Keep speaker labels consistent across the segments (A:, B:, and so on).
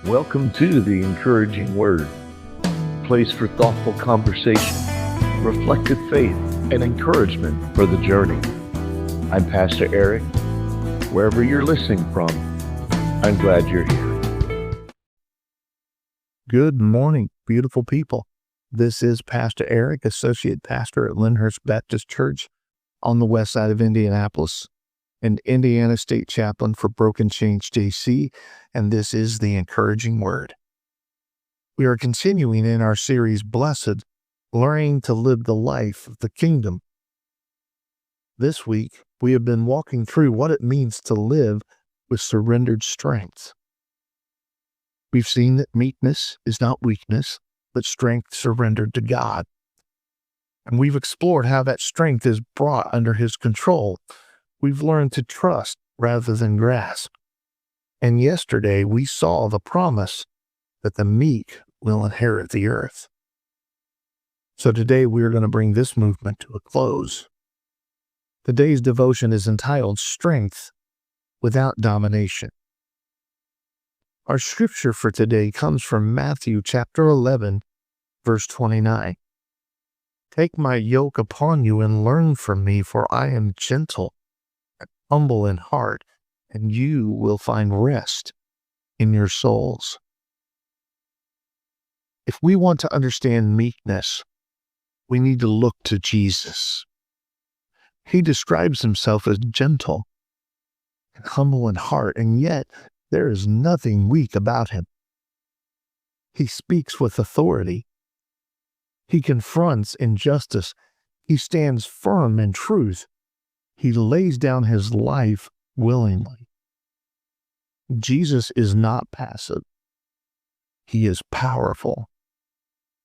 A: Welcome to the Encouraging Word, a place for thoughtful conversation, reflective faith, and encouragement for the journey. I'm Pastor Eric. Wherever you're listening from, I'm glad you're here.
B: Good morning, beautiful people. This is Pastor Eric, Associate Pastor at Lyndhurst Baptist Church on the west side of Indianapolis, and Indiana State Chaplain for Broken Chains JC, and this is the Encouraging Word. We are continuing in our series, Blessed, Learning to Live the Life of the Kingdom. This week, we have been walking through what it means to live with surrendered strength. We've seen that meekness is not weakness, but strength surrendered to God. And we've explored how that strength is brought under His control. We've learned to trust rather than grasp. And yesterday we saw the promise that the meek will inherit the earth. So today we're going to bring this movement to a close. Today's devotion is entitled Strength Without Domination. Our scripture for today comes from Matthew chapter 11, verse 29. Take my yoke upon you and learn from me, for I am gentle and humble in heart, and you will find rest in your souls. If we want to understand meekness, we need to look to Jesus. He describes himself as gentle and humble in heart, and yet there is nothing weak about him. He speaks with authority. He confronts injustice. He stands firm in truth. He lays down his life willingly. Jesus is not passive. He is powerful.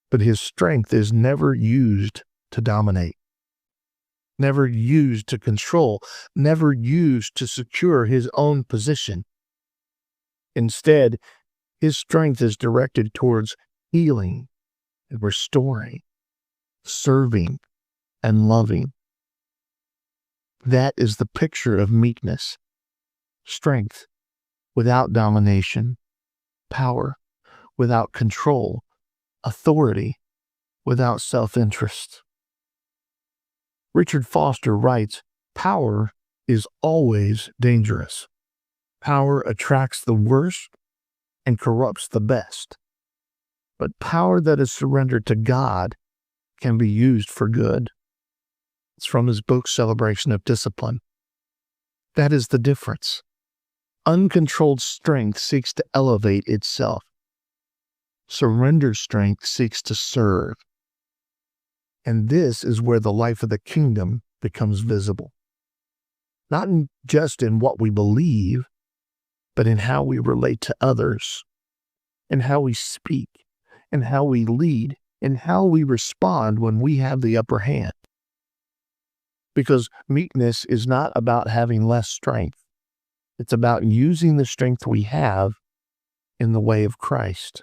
B: But his strength is never used to dominate, never used to control, never used to secure his own position. Instead, his strength is directed towards healing and restoring, serving and loving. That is the picture of meekness. Strength without domination, power without control, authority without self-interest. Richard Foster writes, "Power is always dangerous. Power attracts the worst and corrupts the best. But power that is surrendered to God can be used for good." It's from his book, Celebration of Discipline. That is the difference. Uncontrolled strength seeks to elevate itself. Surrendered strength seeks to serve. And this is where the life of the kingdom becomes visible. Not just in what we believe, but in how we relate to others, in how we speak, in how we lead, in how we respond when we have the upper hand. Because meekness is not about having less strength. It's about using the strength we have in the way of Christ.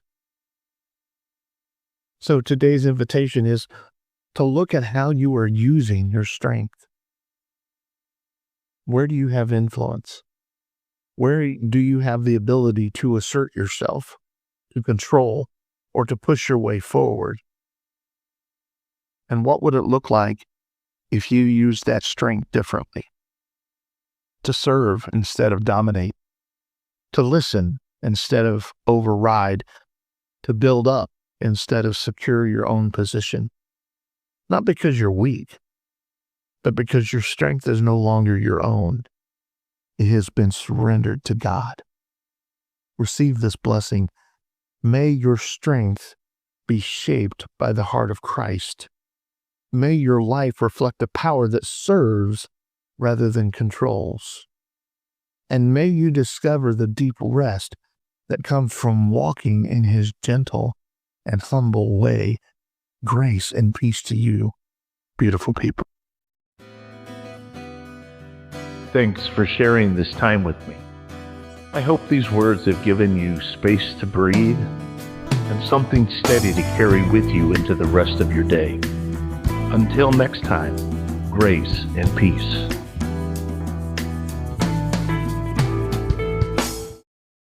B: So today's invitation is to look at how you are using your strength. Where do you have influence? Where do you have the ability to assert yourself, to control, or to push your way forward? And what would it look like if you used that strength differently? To serve instead of dominate, to listen instead of override, to build up instead of secure your own position. Not because you're weak, but because your strength is no longer your own. It has been surrendered to God. Receive this blessing. May your strength be shaped by the heart of Christ. May your life reflect a power that serves rather than controls. And may you discover the deep rest that comes from walking in his gentle and humble way. Grace and peace to you, beautiful people.
A: Thanks for sharing this time with me. I hope these words have given you space to breathe and something steady to carry with you into the rest of your day. Until next time, grace and peace.